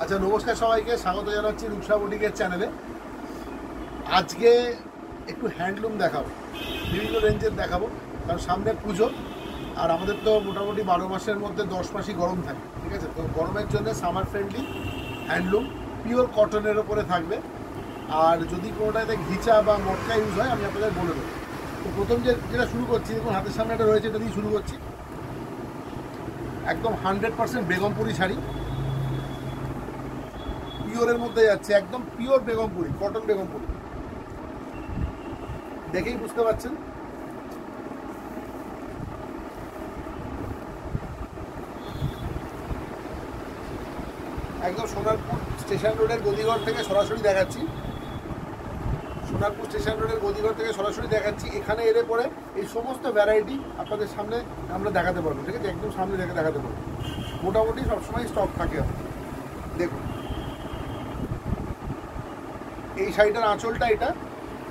আচ্ছা, নমস্কার সবাইকে, স্বাগত জানাচ্ছি রূপসা বুটিকের চ্যানেলে। আজকে একটু হ্যান্ডলুম দেখাবো, বিভিন্ন রেঞ্জের দেখাবো, কারণ সামনে পুজো আর আমাদের তো মোটামুটি 12 মাসের মধ্যে 10 মাসই গরম থাকে, ঠিক আছে? তো গরমের জন্য সামার ফ্রেন্ডলি হ্যান্ডলুম পিওর কটনের ওপরে থাকবে। আর যদি কোনোটাতে ঘিচা বা মটকা ইউজ হয় আমি আপনাদের বলে দেবো। তো প্রথম যেটা শুরু করছি, দেখুন হাতের সামনে একটা রয়েছে, এটা দিয়ে শুরু করছি। একদম 100% বেগমপুরি শাড়ি, পিওরের মধ্যে যাচ্ছে, একদম পিওর বেগমপুরি, কটন বেগমপুরি, দেখেই বুঝতে পারছেন। একদম সোনারপুর স্টেশন রোডের গদিঘর থেকে সরাসরি দেখাচ্ছি, সোনারপুর স্টেশন রোডের গদিঘর থেকে সরাসরি দেখাচ্ছি। এখানে এলে পরে এই সমস্ত ভ্যারাইটি আপনাদের সামনে আমরা দেখাতে পারবো, ঠিক আছে? একদম সামনে দেখে দেখাতে পারবো, মোটামুটি সবসময় স্টক থাকে। দেখুন এই শাড়িটার আঁচলটা এটা,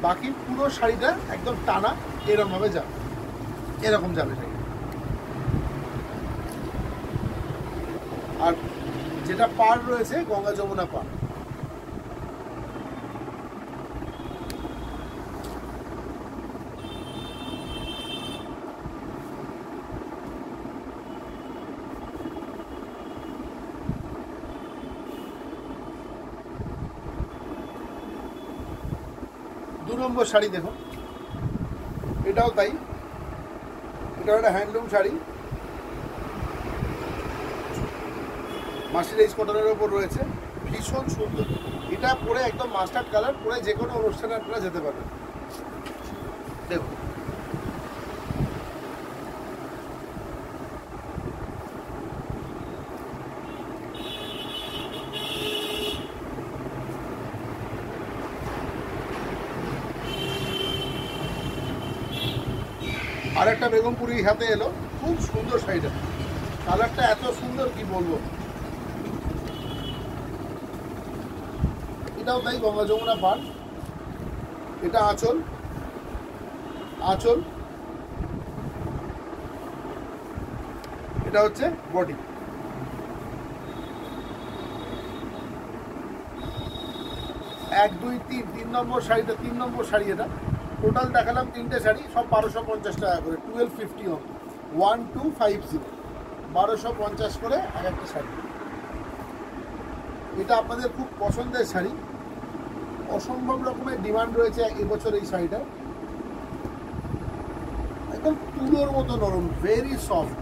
বাকি পুরো শাড়িটা একদম টানা এরকমভাবে যাবে, এরকম যাবে শাড়ি। আর যেটা পাড় রয়েছে গঙ্গা যমুনা পাড়, দু নম্বর শাড়ি দেখুন, এটাও তাই, এটাও একটা হ্যান্ডলুম শাড়ি, মার্শারাইজ কটনের ওপর রয়েছে, ভীষণ সুন্দর। এটা পরে একদম মাস্টার্ড কালার, পরে যে কোনো অনুষ্ঠানে আপনারা যেতে পারবেন। দেখুন আর একটা বেগমপুরি হাতে এলো, খুব সুন্দর শাড়িটা, কালারটা এত সুন্দর কি বলবো। এটাও তাই, গঙ্গা যমুনা পাড়, এটা আঁচল, আঁচল, এটা হচ্ছে বডি। 1 2 3 3 নম্বর শাড়িটা, 3 নম্বর শাড়ি। এটা টোটাল দেখালাম 3টে শাড়ি, সব 1250 টাকা করে, 1250 হবে, 1250, 1250 করে আর একটা শাড়ি। এটা আপনাদের খুব পছন্দের শাড়ি, অসম্ভব রকমের ডিমান্ড রয়েছে এবছর এই শাড়িটা। একদম তুলোর মতো নরম, very soft,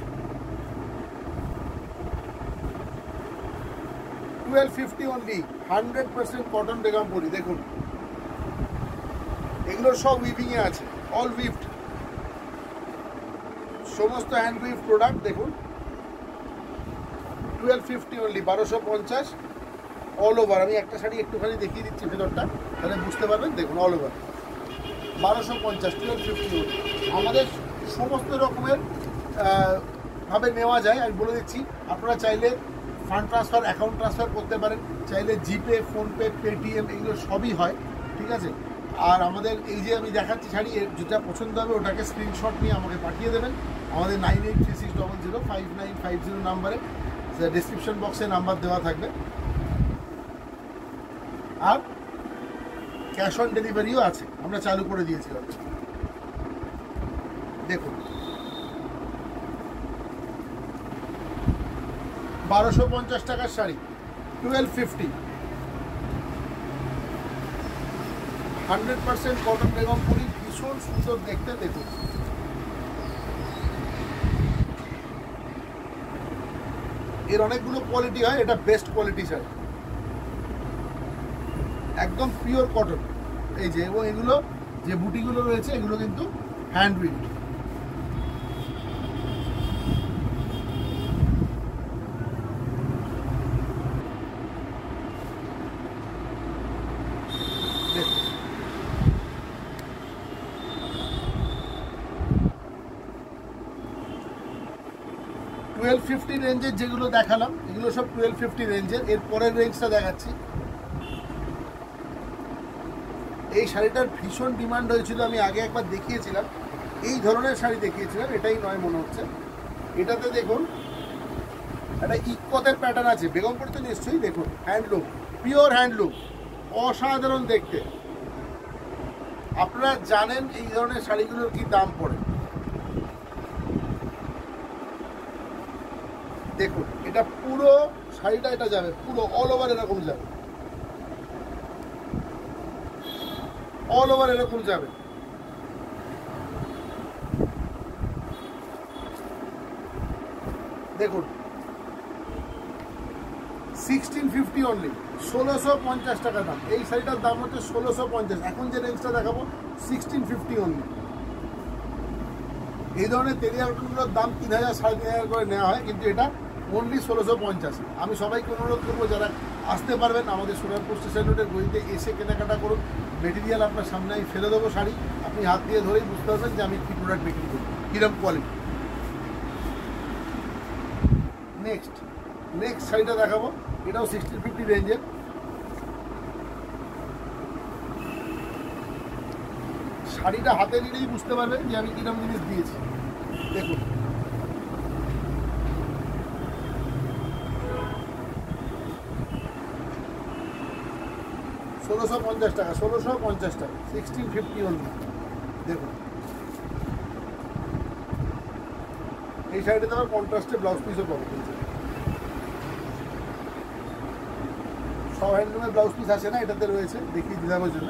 1250 only, 100% cotton Begumpuri. দেখুন এগুলো সব উইভিংয়ে আছে, অল উইভড, সমস্ত হ্যান্ড উইভ প্রোডাক্ট। দেখুন 1250 অনলি, 1250 অল ওভার। আমি একটা শাড়ি একটুখানি দেখিয়ে দিচ্ছি ভেতরটা, তাহলে বুঝতে পারবেন। দেখুন অল ওভার 1250, 1250। আমাদের সমস্ত রকমের ভাবে নেওয়া যায়, আমি বলে দিচ্ছি। আপনারা চাইলে ফান্ড ট্রান্সফার, অ্যাকাউন্ট ট্রান্সফার করতে পারেন, চাইলে জিপে, ফোনপে, পেটিএম, এগুলো সবই হয়, ঠিক আছে? আর আমাদের এই যে আমি দেখাচ্ছি শাড়ি, যেটা পছন্দ হবে ওটাকে স্ক্রিনশট নিয়ে আমাকে পাঠিয়ে দেবেন আমাদের 9836005950 নাম্বারে, ডেসক্রিপশন বক্সে নাম্বার দেওয়া থাকবে। আর ক্যাশ অন ডেলিভারিও আছে, আমরা চালু করে দিয়েছিলাম। দেখুন 1250 টাকার শাড়ি, 1250, 100% কটন বেগমপুরি, ভীষণ সুন্দর দেখতে। দেখুন এর অনেকগুলো কোয়ালিটি হয়, এটা বেস্ট কোয়ালিটি শাড়ি, একদম পিওর কটন। এই যে, এবং এগুলো যে বুটিগুলো রয়েছে এগুলো কিন্তু হ্যান্ড উইভ। টুয়েলভ 1250 রেঞ্জের যেগুলো দেখালাম এগুলো সব 1250 রেঞ্জের। এর পরের রেঞ্জটা দেখাচ্ছি। এই শাড়িটার ভীষণ ডিমান্ড হয়েছিল, আমি আগে একবার দেখিয়েছিলাম, এই ধরনের শাড়ি দেখিয়েছিলাম, এটাই নয় মনে হচ্ছে। এটাতে দেখুন একটা ইক্কতের প্যাটার্ন আছে, বেগমপুরিতে নিশ্চয়ই। দেখুন হ্যান্ডলুম, পিওর হ্যান্ডলুম, অসাধারণ দেখতে। আপনারা জানেন এই ধরনের শাড়িগুলোর কি দাম পড়ে। দেখুন এটা পুরো শাড়িটা এটা যাবে পুরো অল ওভার এরকম যাবে, অল ওভার এরকম যাবে। দেখুন 1650 অনলি, 1650 টাকা দাম। এই শাড়িটার দাম হচ্ছে 1650। এখন যে রেঞ্জটা দেখাবো 1650 অনলি। এই ধরনের তেলিয়া কটনগুলোর দাম 3000 3500 করে নেওয়া হয়, কিন্তু এটা অনলি 1650। আমি সবাইকে অনুরোধ করবো যারা আসতে পারবেন আমাদের সোনারপুর স্টেশন রোডের গলিতে এসে কেনাকাটা করুন। মেটেরিয়াল আপনার সামনে আমি ফেলে দেবো শাড়ি, আপনি হাত দিয়ে ধরেই বুঝতে পারবেন যে আমি কী প্রোডাক্ট বিক্রি করি, কীরকম কোয়ালিটি। নেক্সট শাড়িটা দেখাবো, এটাও 1650 রেঞ্জের। শাড়িটা হাতে নিলেই বুঝতে পারবেন যে আমি কিরকম জিনিস দিয়েছি। দেখুন 1650 টাকা, 1650 টাকা, 1650 অনলি। দেখুন এই শাড়িটাতে আবার কন্ট্রাস্টে ব্লাউজ পিসও পাবো। সব হ্যান্ডলুমের ব্লাউজ পিস আছে না, এটাতে রয়েছে, দেখিয়ে দিলাম ওই জন্য।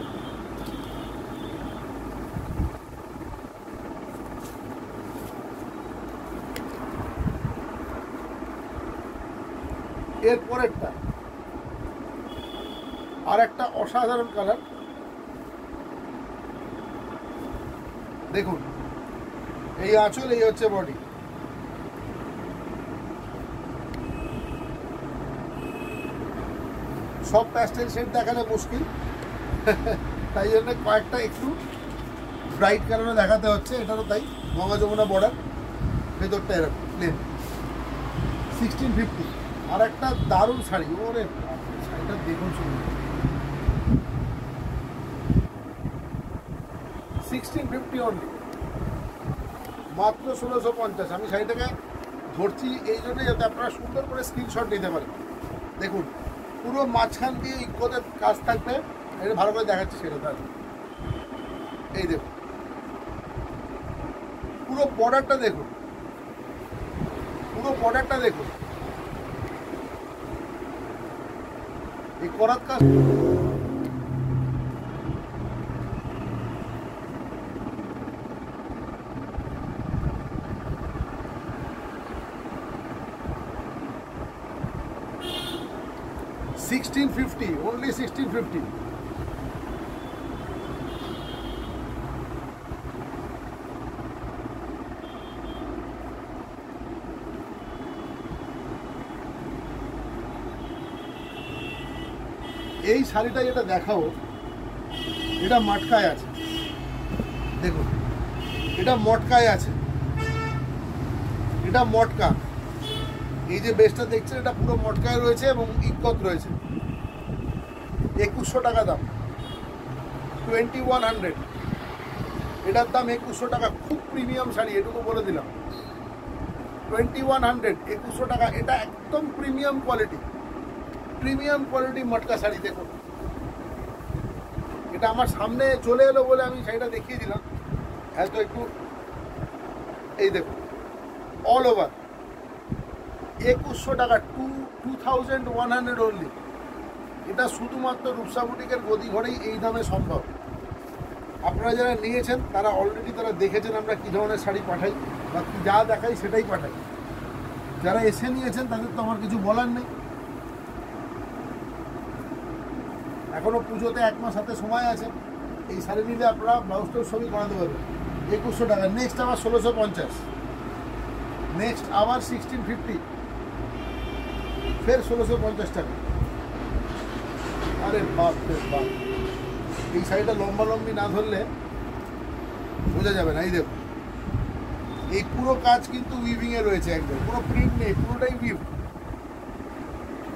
এরপরেরটা আর একটা অসাধারণ কালার। দেখুন এই আঁচল, এই হচ্ছে বডি। সব প্যাস্টেল শেড দেখানো মুশকিল, তাই জন্য কয়েকটা একটু ব্রাইট কালারে দেখাতে হচ্ছে। এটারও তাই, গঙ্গা যমুনা বর্ডার, ভেতরটা এরকম প্লেন। 1650। আর একটা দারুণ শাড়ি, ওরে শাড়িটা দেখুন শুনুন, 1650 অনলি, মাত্র 1650। আমি শাড়িটাকে ধরছি এই জন্য যাতে আপনারা সুন্দর করে স্ক্রিনশট নিতে পারেন। দেখুন পুরো মাঝখান দিয়ে ইক্কোতে কাজ থাকবে, এটা ভালো করে দেখাচ্ছি সেটা। তার এই দেখুন পুরো বর্ডারটা দেখুন, পুরো বর্ডারটা দেখুন, এই করাত কাজ। $1650, only $1650। এই শাড়িটা যেটা দেখাও, এটা মটকায় আছে। দেখুন এটা মটকায় আছে, এটা মটকা। এই যে বেসটা দেখছেন এটা পুরো মটকায় রয়েছে এবং ইক্কত রয়েছে। 2100 টাকা দাম, 2100। এটার দাম 2100 টাকা। খুব প্রিমিয়াম শাড়ি, এটুকু বলে দিলাম। 2100, 2100 টাকা। এটা একদম প্রিমিয়াম কোয়ালিটি, প্রিমিয়াম কোয়ালিটি মটকা শাড়ি। দেখুন এটা আমার সামনে চলে এলো বলে আমি শাড়িটা দেখিয়ে দিলাম, হয়তো একটু। এই দেখুন অল ওভার 2100 টাকা, 2100 অনলি। এটা শুধুমাত্র রূপসা বুটিকের গদি ঘরেই এই দামে সম্ভব। আপনারা যারা নিয়েছেন তারা অলরেডি তারা দেখেছেন আমরা কী ধরনের শাড়ি পাঠাই, বা কী যা দেখাই সেটাই পাঠাই। যারা এসে নিয়েছেন তাদের তো আমার কিছু বলার নেই। এখনও পুজোতে 1 মাস হাতে সময় আছে। এই শাড়ি নিলে আপনারা ব্লাউজটাও ছবি করাতে পারবেন। 2100 টাকা। নেক্সট আবার 1650, নেক্সট আবার 1650, ফের 1650 টাকা। আরে বাপ রে বাপ, এই শাড়িটা লম্বি না ধরলে বোঝা যাবে না। এই দেখুন এই পুরো কাজ কিন্তু উইভিংয়ে রয়েছে, একদম কোনো প্রিন্ট নেই, পুরোটাই উইভ।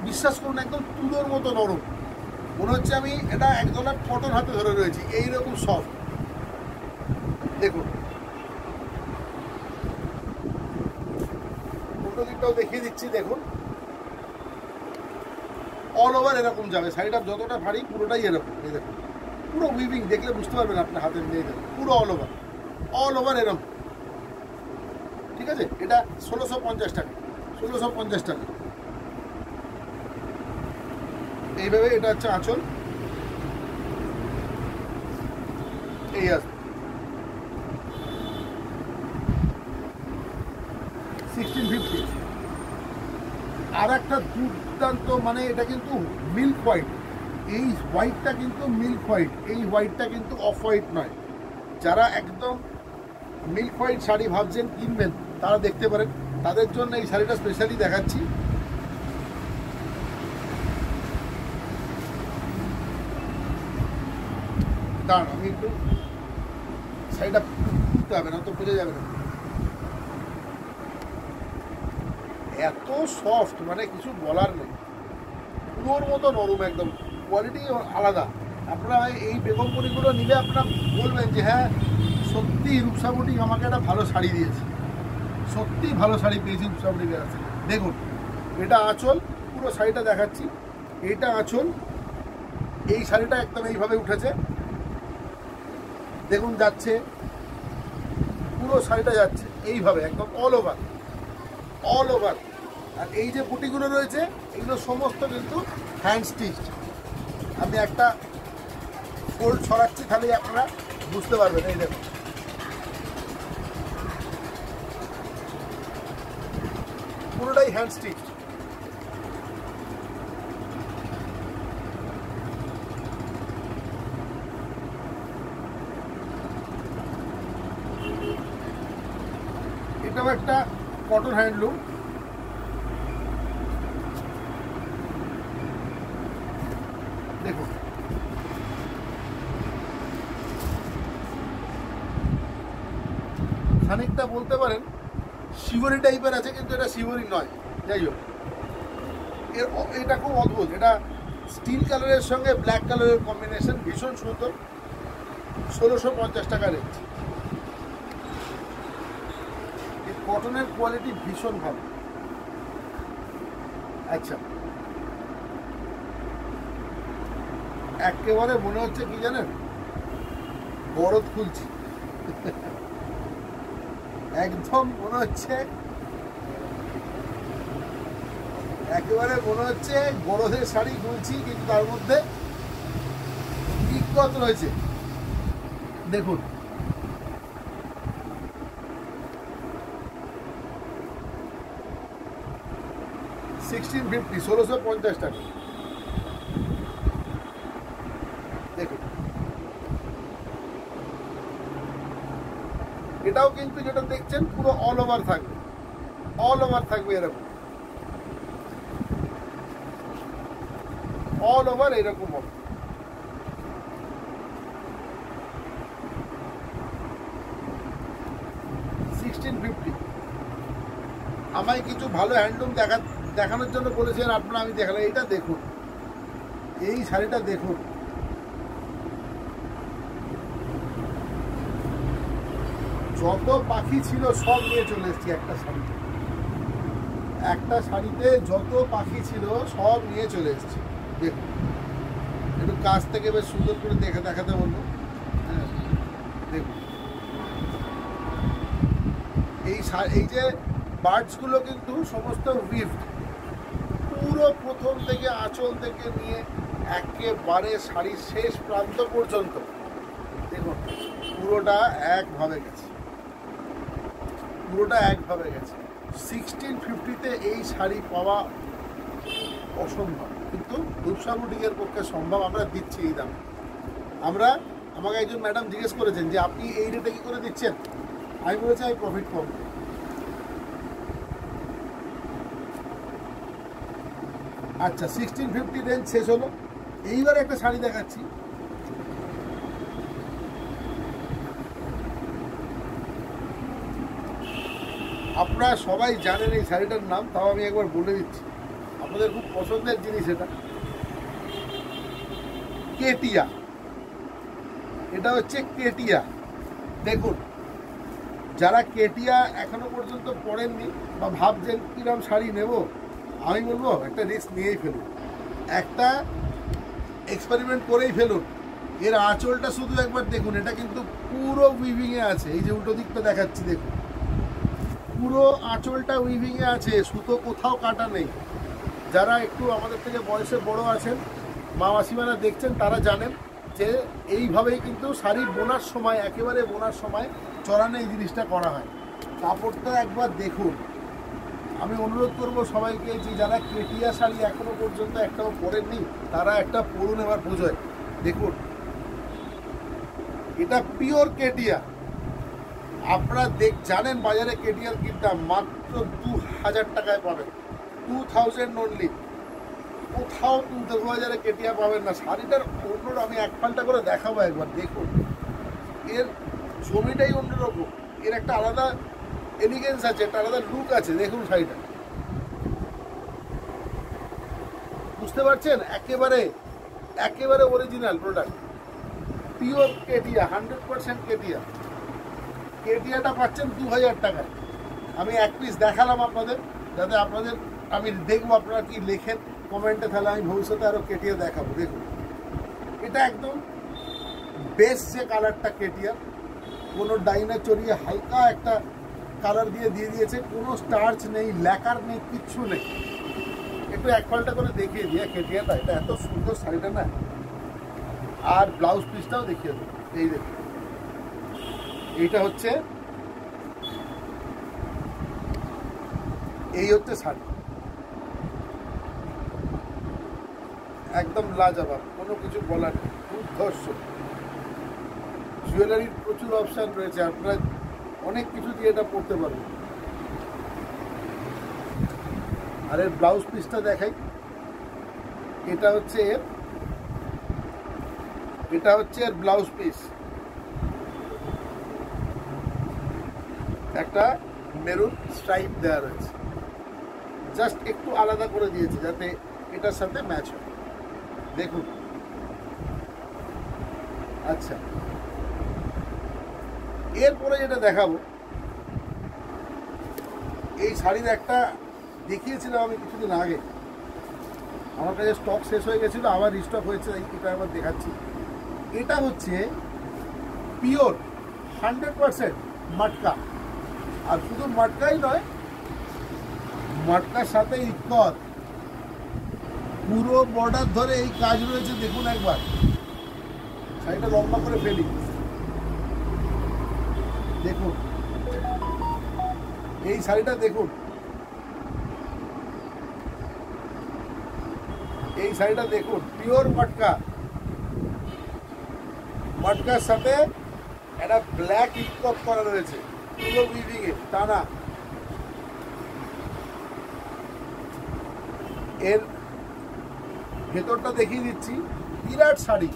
বিশ্বাস করুন একদম তুলোর মতো নরম, মনে হচ্ছে আমি এটা এক ধরনের কটন হাতে ধরে রয়েছি, এইরকম সফট। দেখুন উল্টো দিকটাও দেখিয়ে দিচ্ছি। দেখুন অল ওভার এরকম যাবে, শাড়িটা যতটা ভারী পুরোটাই এরকম। এই দেখুন পুরো উইভিং, দেখলে বুঝতে পারবেন আপনার হাতের নিয়ে দেখুন পুরো অল ওভার এরকম। ঠিক আছে, এটা 1650 টাকা, 1650 টাকা। এইভাবে এটা হচ্ছে আঁচল, এই আসবে 1650। আর একটা দুর্দান্ত, মানে এটা কিন্তু মিল্ক হোয়াইট, এই হোয়াইটটা কিন্তু মিল্ক হোয়াইট, এই হোয়াইটটা কিন্তু অফ হোয়াইট নয়। যারা একদম মিল্ক হোয়াইট শাড়ি ভাবছেন কিনবেন তারা দেখতে পারেন, তাদের জন্য এই শাড়িটা স্পেশালি দেখাচ্ছি। দাঁড়ান আমি একটু শাড়িটা খুলতে হবে না তো বোঝা যাবে না। এত সফট, মানে কিছু বলার নেই, পুরোর মতো নরম, একদম কোয়ালিটি আলাদা। আপনারা এই বেগমপুরিগুলো নিলে আপনারা বলবেন যে হ্যাঁ সত্যি রূপসা বুটিক আমাকে একটা ভালো শাড়ি দিয়েছে, সত্যি ভালো শাড়ি পেয়েছি রূপসা বুটিকের কাছে। দেখুন এটা আঁচল, পুরো শাড়িটা দেখাচ্ছি, এইটা আঁচল, এই শাড়িটা একদম এইভাবে উঠেছে, দেখুন যাচ্ছে, পুরো শাড়িটা যাচ্ছে এইভাবে একদম অল ওভার। আর এই যে বুটিগুলো রয়েছে এগুলো সমস্ত কিন্তু হ্যান্ড স্টিচ। আমি একটা ফোল্ড ছড়াচ্ছি, তাহলে আপনারা বুঝতে পারবেন। এই দেখুন পুরোটাই হ্যান্ড স্টিচ। এটাও একটা কটন হ্যান্ডলুম। দেখুন খানিকটা বলতে পারেন শিবরি টাইপের আছে, কিন্তু এটা শিবরি নয়। যাই হোক, এটা খুব অদ্ভুত, এটা স্টিল কালারের সঙ্গে ব্ল্যাক কালারের কম্বিনেশন, ভীষণ সুন্দর। 1650 টাকা রেঞ্জ। এই কটনের কোয়ালিটি ভীষণ ভালো। আচ্ছা, একেবারে মনে হচ্ছে কি জানেন, বরদ খুলছি, একদম মনে হচ্ছে, একেবারে মনে হচ্ছে বরদের শাড়ি খুলছি, কিন্তু তার মধ্যে বিজ্ঞত রয়েছে। দেখুন $1650, 1650 টাকা। দেখুন এটাও কিন্তু যেটা দেখছেন পুরো অল ওভার থাকবে এরকম, অল ওভার এরকম হবে। $1650। আমায় কিছু ভালো হ্যান্ডলুম দেখানোর জন্য বলেছেন আপনারা, আমি দেখালাম। এইটা দেখুন, এই শাড়িটা দেখুন, যত পাখি ছিল সব নিয়ে চলে এসেছি একটা শাড়িতে যত পাখি ছিল সব নিয়ে চলে এসেছি। দেখুন একটু কাছ থেকে বেশ সুন্দর করে দেখাতে বলবো। হ্যাঁ দেখুন এই যে বার্ডসগুলো কিন্তু সমস্ত উইভড, পুরো প্রথম থেকে আঁচল থেকে নিয়ে একেবারে শাড়ির শেষ প্রান্ত পর্যন্ত দেখুন পুরোটা একভাবে গেছে, 1650-তে এই শাড়ি পাওয়া অসম্ভব, কিন্তু রূপসা বুটিকের পক্ষে সম্ভব। আমরা দিচ্ছি এই দাম। আমাকে একজন ম্যাডাম জিজ্ঞেস করেছেন যে আপনি এই রেটে কী করে দিচ্ছেন, আমি বলেছি আমি প্রফিট কম। আচ্ছা 1650 রেঞ্জ শেষ হলো। এইবার একটা শাড়ি দেখাচ্ছি, আপনারা সবাই জানেন এই শাড়িটার নাম, তাও আমি একবার বলে দিচ্ছি, আপনাদের খুব পছন্দের জিনিস এটা, কেটিয়া। এটা হচ্ছে কেটিয়া। দেখুন যারা কেটিয়া এখনো পর্যন্ত পরেননি বা ভাবছেন কিরম শাড়ি নেব, আমি বলবো একটা রিস্ক নিয়েই ফেলুন। একটা এক্সপেরিমেন্ট করেই ফেলুন। এর আঁচলটা শুধু একবার দেখুন, এটা কিন্তু পুরো উইভিংয়ে আছে। এই যে উল্টো দিকটা দেখাচ্ছি দেখুন, পুরো আঁচলটা উইভিংয়ে আছে, সুতো কোথাও কাটা নেই। যারা একটু আমাদের থেকে বয়সে বড় আছেন, মা মাসিমারা দেখছেন, তারা জানেন যে এইভাবেই কিন্তু শাড়ি বোনার সময়, একেবারে বোনার সময় চড়ানো এই জিনিসটা করা হয়। কাপড়টা একবার দেখুন। আমি অনুরোধ করব সবাইকে যে যারা কেটিয়া শাড়ি এখনো পর্যন্ত একটাও পরেননি, তারা একটা পরুন এবার বোঝায়। দেখুন, এটা পিওর কেটিয়া। আপনারা জানেন বাজারে কেটিয়ার কি দাম, মাত্র 2000 টাকায় পাবেন, 2000 অনলি। কোথাও 2000-এ কেটিয়া পাবেন না। শাড়িটার অন্য, আমি এক পাল্টা করে দেখাবো একবার দেখুন। এর জমিটাই অন্যরকম, এর একটা আলাদা এলিগেন্স আছে, একটা আলাদা লুক আছে। দেখুন শাড়িটা, বুঝতে পারছেন? একেবারে একেবারে অরিজিনাল প্রোডাক্ট, পিওর কেটিয়া, 100% কেটিয়া। কেটিয়াটা পাচ্ছেন 2000 টাকায়। আমি এক পিস দেখালাম আপনাদের, যাতে আপনাদের, আমি দেখবো আপনারা কি লেখেন কমেন্টে, তাহলে আমি ভবিষ্যতে আরও কেটিয়া দেখাবো। দেখুন, এটা একদম বেস্ট যে কালারটা কেটিয়া, কোনো ডাইনা চড়িয়ে হালকা একটা কালার দিয়ে দিয়েছে, কোনো স্টার্চ নেই, ল্যাকার নেই, কিচ্ছু নেই। একটু এক পাল্টা করে দেখিয়ে দিয়ে কেটিয়াটা, এটা এত সুন্দর শাড়িটা না। আর ব্লাউজ পিসটাও দেখিয়ে দেবো। এই দেখুন, এইটা হচ্ছে, এই হচ্ছে শাড়ি, একদম লাজবাব, কোনো কিছু বলার নেই, দুর্ধর্ষ। জুয়েলারির প্রচুর অপশান রয়েছে, আপনারা অনেক কিছু দিয়ে এটা পরতে পারবেন। আর এর ব্লাউজ পিসটা দেখাই, এটা হচ্ছে এর ব্লাউজ পিস, একটা মেরুন স্ট্রাইপ দেওয়া রয়েছে, জাস্ট একটু আলাদা করে দিয়েছে যাতে এটার সাথে ম্যাচ হয়। দেখুন, আচ্ছা, এরপরে যেটা দেখাবো, এই শাড়ির একটা দেখিয়েছিলাম আমি কিছুদিন আগে, আমার কাছে স্টক শেষ হয়ে গেছিলো, আবার রিস্টক হয়েছে, এটা আবার দেখাচ্ছি। এটা হচ্ছে পিওর 100% মাটকা। আর শুধু মাটকাই নয়, মাটকার সাথে ইক্কত, পুরো বর্ডার ধরে এই কাজ রয়েছে। দেখুন একবার, শাড়িটা লম্বা করে ফেলি, দেখুন এই শাড়িটা, দেখুন এই শাড়িটা, দেখুন পিওর মাটকা, মাটকার সাথে একটা ব্ল্যাক ইক্কত করা রয়েছে, পুরো উইভিং এ টানা। এর ভেতরটা দেখিয়ে দিচ্ছি, বিরাট শাড়ি।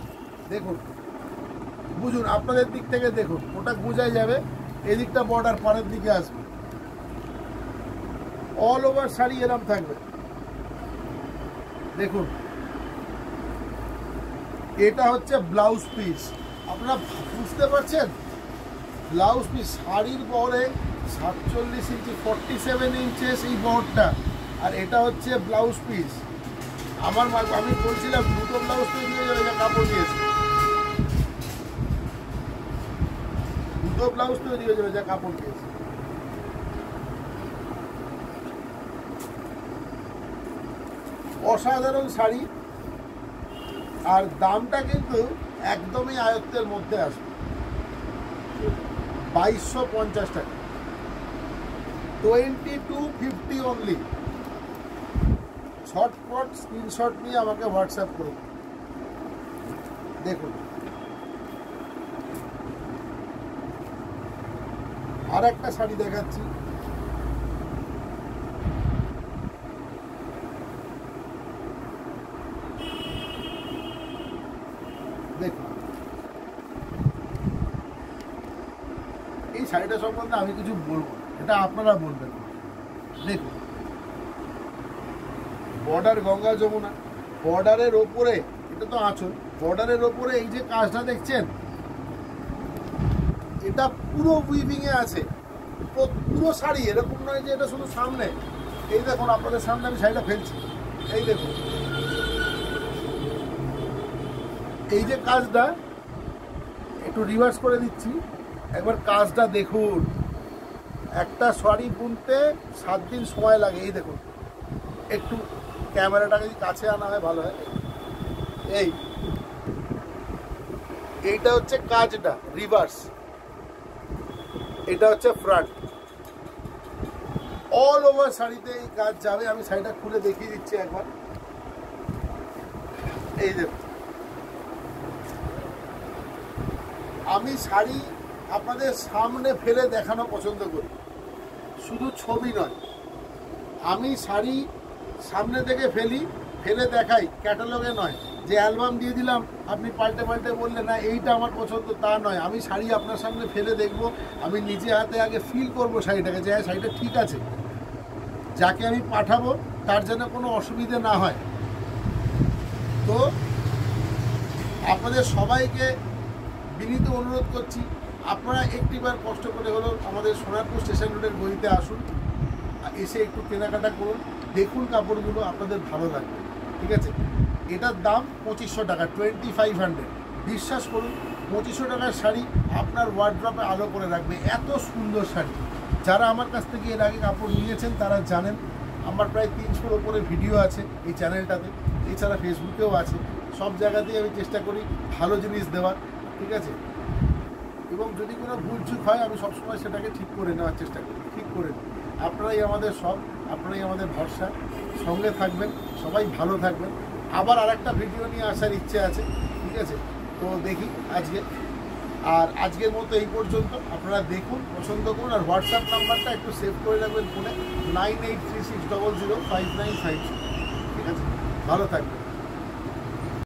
দেখুন, বুঝুন, আপনাদের দিক থেকে দেখুন, ওটা বোঝাই যাবে। এদিকটা বর্ডার পাড়ের দিকে আসবে, অল ওভার শাড়ি এরকম থাকবে। দেখুন, এটা হচ্ছে ব্লাউজ পিস। আপনারা বুঝতে পারছেন, ব্লাউজ পিস, শাড়ির বহরে 47 ইঞ্চি, 47 ইঞ্চেস এই বহরটা, আর এটা হচ্ছে ব্লাউজ পিস। আমি বলছিলাম দুটো ব্লাউজ তৈরি হয়ে যাবে, যা কাপড় দিয়েছে, দুটো ব্লাউজ তৈরি হয়ে যাবে যা কাপড় দিয়েছে। অসাধারণ শাড়ি, আর দামটা কিন্তু একদমই আয়ত্তের মধ্যে আসবে, 2250 টাকা, 2250 অনলি। শর্টকট স্ক্রিনশট নিয়ে আমাকে হোয়াটসঅ্যাপ করুন। দেখুন, আর একটা শাড়ি দেখাচ্ছি, দেখুন এই শাড়িটা সম্বন্ধে আমি কিছু বলবো, এটা আপনারা বলবেন। দেখুন, বর্ডার গঙ্গা যমুনা, বর্ডারের ওপরে, এটা তো আঁচল, বর্ডারের ওপরে এই যে কাজটা দেখছেন, এটা পুরো উইভিং এ আছে, পুরো শাড়ি। এরকম নয় যে এটা শুধু সামনে। এই দেখুন, আপনাদের সামনে আমি শাড়িটা ফেলছি, এই দেখুন এই যে কাজটা একটু রিভার্স করে দিচ্ছি, একবার কাজটা দেখুন। একটা শাড়ি বুনতে 7 দিন সময় লাগে। এই দেখুন, একটু ক্যামেরাটাকে যদি কাছে আনা হয় ভালো হয়। এইটা হচ্ছে কাজটা রিভার্স, এটা হচ্ছে ফ্রন্ট। অল ওভার শাড়িতে এই কাজ যাবে। আমি শাড়িটা খুলে দেখিয়ে দিচ্ছি একবার। এই দেখুন, আমি শাড়ি আপনাদের সামনে ফেলে দেখানো পছন্দ করি, শুধু ছবি নয়। আমি শাড়ি সামনে থেকে ফেলে দেখাই, ক্যাটালগে নয় যে অ্যালবাম দিয়ে দিলাম আপনি পাল্টে পাল্টে বললেন না এইটা আমার পছন্দ, তা নয়। আমি শাড়ি আপনার সামনে ফেলে দেখব, আমি নিজে হাতে আগে ফিল করব শাড়িটাকে, যে হ্যাঁ শাড়িটা ঠিক আছে। যাকে আমি পাঠাবো তার যেন কোনো অসুবিধে না হয়। তো আপনাদের সবাইকে বিনীত অনুরোধ করছি, আপনারা একটিবার কষ্ট করে হলেও আমাদের সোনারপুর স্টেশন রোডের গলিতে আসুন, এসে একটু কেনাকাটা করুন, দেখুন কাপড়গুলো, আপনাদের ভালো লাগবে। ঠিক আছে, এটার দাম 2500 টাকা, 2500। বিশ্বাস করুন, 2500 টাকার শাড়ি আপনার ওয়ার্ড্রপে আলো করে রাখবে। এত সুন্দর শাড়ি। যারা আমার কাছ থেকে এর আগে কাপড় নিয়েছেন তারা জানেন, আমার প্রায় 300-র উপরে ভিডিও আছে এই চ্যানেলটাতে, এছাড়া ফেসবুকেও আছে। সব জায়গাতেই আমি চেষ্টা করি ভালো জিনিস দেওয়ার। ঠিক আছে, এবং যদি কোনো ভুলচুক হয় আমি সবসময় সেটাকে ঠিক করে নেওয়ার চেষ্টা করি, ঠিক করে নিই। আপনারাই আমাদের সব, আপনারাই আমাদের ভরসা। সঙ্গে থাকবেন, সবাই ভালো থাকবেন। আবার আরেকটা ভিডিও নিয়ে আসার ইচ্ছে আছে। ঠিক আছে, তো দেখি আজকের মতো এই পর্যন্ত। আপনারা দেখুন, পছন্দ করুন, আর হোয়াটসঅ্যাপ নাম্বারটা একটু সেভ করে রাখবেন ফোনে, 9836005952। ঠিক আছে, ভালো থাকবেন।